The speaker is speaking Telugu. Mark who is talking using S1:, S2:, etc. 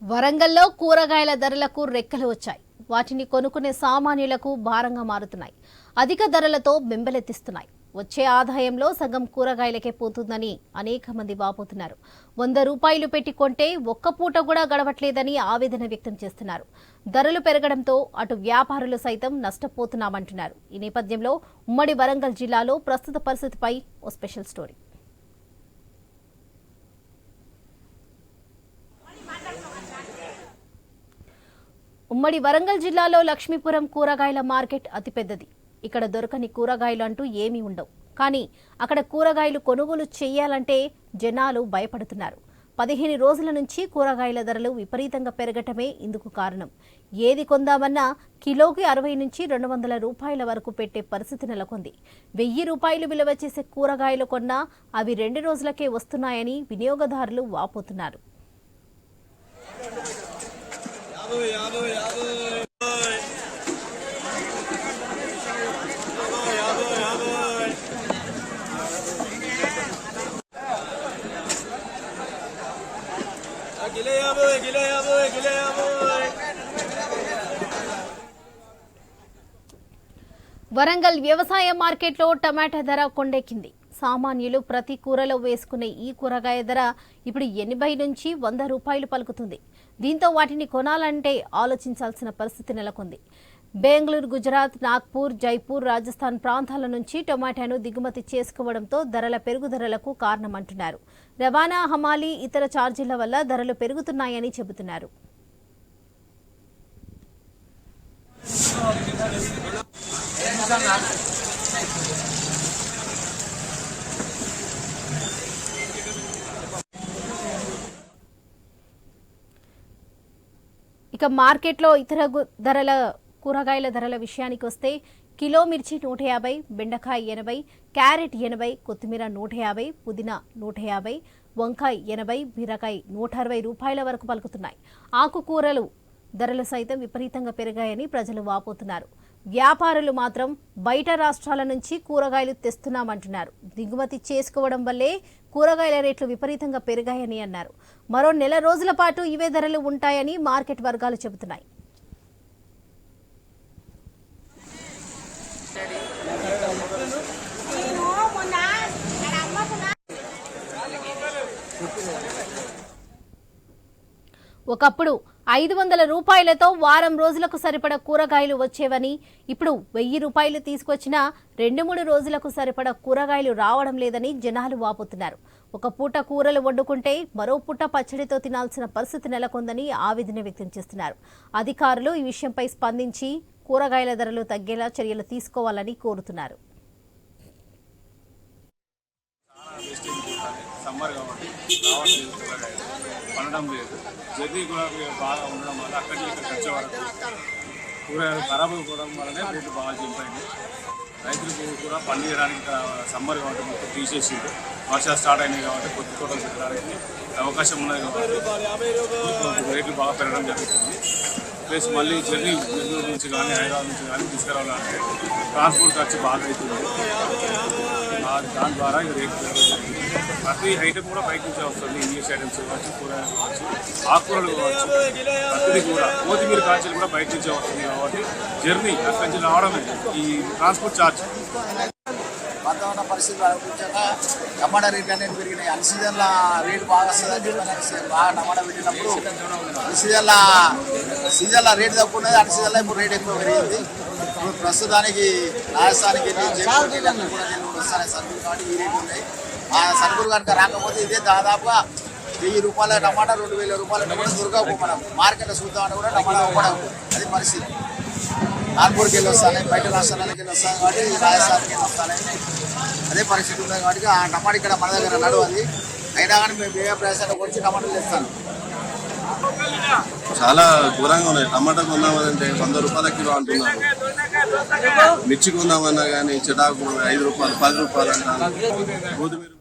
S1: వరంగల్లో కూరగాయల ధరలకు రెక్కలు వచ్చాయి. వాటిని కొనుక్కునే సామాన్యులకు భారంగా మారుతున్నాయి. అధిక ధరలతో బెంబెలెత్తిస్తున్నాయి. వచ్చే ఆదాయంలో సగం కూరగాయలకే పోతుందని అనేక మంది వాపోతున్నారు. 100 రూపాయలు పెట్టి కొంటే ఒక్క పూట కూడా గడవట్లేదని ఆవేదన వ్యక్తం చేస్తున్నారు. ధరలు పెరగడంతో అటు వ్యాపారులు సైతం నష్టపోతున్నామంటున్నారు. ఈ నేపథ్యంలో ఉమ్మడి వరంగల్ జిల్లాలో ప్రస్తుత పరిస్థితిపై ఓ స్పెషల్ స్టోరీ. ఉమ్మడి వరంగల్ జిల్లాలో లక్ష్మీపురం కూరగాయల మార్కెట్ అతిపెద్దది. ఇక్కడ దొరకని కూరగాయలు అంటూ ఏమీ ఉండవు. కానీ అక్కడ కూరగాయలు కొనుగోలు చేయాలంటే జనాలు భయపడుతున్నారు. 15 రోజుల నుంచి కూరగాయల ధరలు విపరీతంగా పెరగటమే ఇందుకు కారణం. ఏది కొందామన్నా కిలోకి 60 నుంచి 200 రూపాయల వరకు పెట్టే పరిస్థితి నెలకొంది. 1000 రూపాయలు విలువ చేసే కూరగాయలు కొన్నా అవి 2 రోజులకే వస్తున్నాయని వినియోగదారులు వాపోతున్నారు. వరంగల్ వ్యవసాయ మార్కెట్లో టమాటా ధర కొండెక్కింది. సామాన్యులు ప్రతి కూరలో వేసుకునే ఈ కూరగాయ ధర ఇప్పుడు 80 నుంచి 100 రూపాయలు పలుకుతుంది. దీంతో వాటిని కొనాలంటే ఆలోచించాల్సిన పరిస్థితి నెలకొంది. బెంగళూరు, గుజరాత్, నాగ్పూర్, జైపూర్, రాజస్థాన్ ప్రాంతాల నుంచి టొమాటోను దిగుమతి చేసుకోవడంతో ధరల పెరుగుదలకు కారణమంటున్నారు. రవాణా, హమాలీ, ఇతర ఛార్జీల వల్ల ధరలు పెరుగుతున్నాయని చెబుతున్నారు. ఇక మార్కెట్లో ఇతర కూరగాయల ధరల విషయానికి వస్తే కిలో మిర్చి 150, బెండకాయ 80, క్యారెట్ 80, కొత్తిమీర 150, పుదీనా 150, వంకాయ 80, బీరకాయ 160 రూపాయల వరకు పలుకుతున్నాయి. ఆకుకూరలు ధరలు సైతం విపరీతంగా పెరిగాయని ప్రజలు వాపోతున్నారు. వ్యాపారులు మాత్రం బయట రాష్ట్రాల నుంచి కూరగాయలు తెస్తున్నామంటున్నారు. దిగుమతి చేసుకోవడం వల్లే కూరగాయల రేట్లు విపరీతంగా పెరిగాయని అన్నారు. మరో నెల రోజుల పాటు ఇవే ధరలు ఉంటాయని మార్కెట్ వర్గాలు చెబుతున్నాయి. ఒకప్పుడు 500 రూపాయలతో వారం రోజులకు సరిపడ కూరగాయలు వచ్చేవని, ఇప్పుడు 1000 రూపాయలు తీసుకొచ్చినా 2-3 రోజులకు సరిపడ కూరగాయలు రావడం లేదని జనాలు వాపోతున్నారు. ఒక పూట కూరలు వండుకుంటే మరో పూట పచ్చడితో తినాల్సిన పరిస్థితి నెలకొందని ఆవేదన వ్యక్తం చేస్తున్నారు. అధికారులు ఈ విషయంపై స్పందించి కూరగాయల ధరలు తగ్గేలా చర్యలు తీసుకోవాలని కోరుతున్నారు.
S2: పండడం లేదు. జర్నీ కూడా బాగా ఉండడం వల్ల అక్కడి ఇక్కడికి వచ్చే వరకు కూరగాయలు ఖరాబ్ అయిపోవడం వల్లనే రేట్లు బాగా చింపైంది. రైతులకు కూడా పండించడానికి సమ్మర్ కాబట్టి మొత్తం తీసేసింది. వర్షాలు స్టార్ట్ అయినాయి కాబట్టి కొత్త తోటలు పెట్టడానికి అవకాశం ఉన్నది కాబట్టి రేట్లు బాగా పెరగడం జరుగుతుంది. ప్లస్ మళ్ళీ జర్నీ బెంగళూరు నుంచి కానీ హైదరాబాద్ నుంచి కానీ తీసుకురావాలంటే ట్రాన్స్పోర్ట్ ఖర్చు బాగా అవుతుంది. దాని ద్వారా ఇది రేట్లు పెరగడం. ప్రతి ఐటమ్ కూడా బయట నుంచి వస్తుంది. ఇంగ్లీష్ ఐటమ్స్ కావచ్చు, కూరగాయలు కావచ్చు, ఆకుకూరలు కావచ్చు, ప్రతిదీ కూడా కొత్తిమీర కాల్చలు కూడా బయట నుంచే వస్తుంది. కాబట్టి జర్నీ అక్కడి నుంచి రావడమే ఈ ట్రాన్స్పోర్ట్ ఛార్జ్.
S3: వాతావరణ పరిస్థితులు అనుకుంటాక టమాటా రేట్లు అనేది పెరిగినాయి. అన్ని సీజన్ల రేటు బాగా వస్తుంది. బాగా టమాటా పెట్టినప్పుడు అన్ని సీజన్ల రేటు తక్కువ ఉన్నది. అన్ని సీజన్లో ఇప్పుడు రేట్ ఎక్కువ పెరిగింది. ఇప్పుడు ప్రస్తుతానికి రాజస్థాన్కి వస్తాయి సరుకులు కాబట్టి ఈ రేట్లు ఉన్నాయి. ఆ సరుకులు కనుక రాకపోతే ఇదే దాదాపుగా 1000 రూపాయల టమాటా 2000 రూపాయల టమాటా దొరకవు. మనం మార్కెట్లో చూద్దామంటే కూడా టమాటా అవ్వడం అది పరిస్థితి. నాగ్పూర్కి వెళ్ళి వస్తాయి, బయట రాష్ట్రాలకి వెళ్ళి వస్తాయి కాబట్టి రాజస్థాన్కి వెళ్ళి వస్తాయి. అదే పరిస్థితి ఉంది కాబట్టి ఆ టమాటా ఇక్కడ మన దగ్గర నడవాలి. అయినా కానీ మేము ఏ ప్రదేశాలకు వచ్చి టమాటాలు తెస్తాను.
S4: చాలా ఘోరంగా ఉన్నాయి. టమాటా కొందామంటే 100 రూపాయల కిలో అంటున్నారు. మిర్చి కొందామన్నా కానీ చిటాకు 5 రూపాయలు 10 రూపాయలు అంటారు.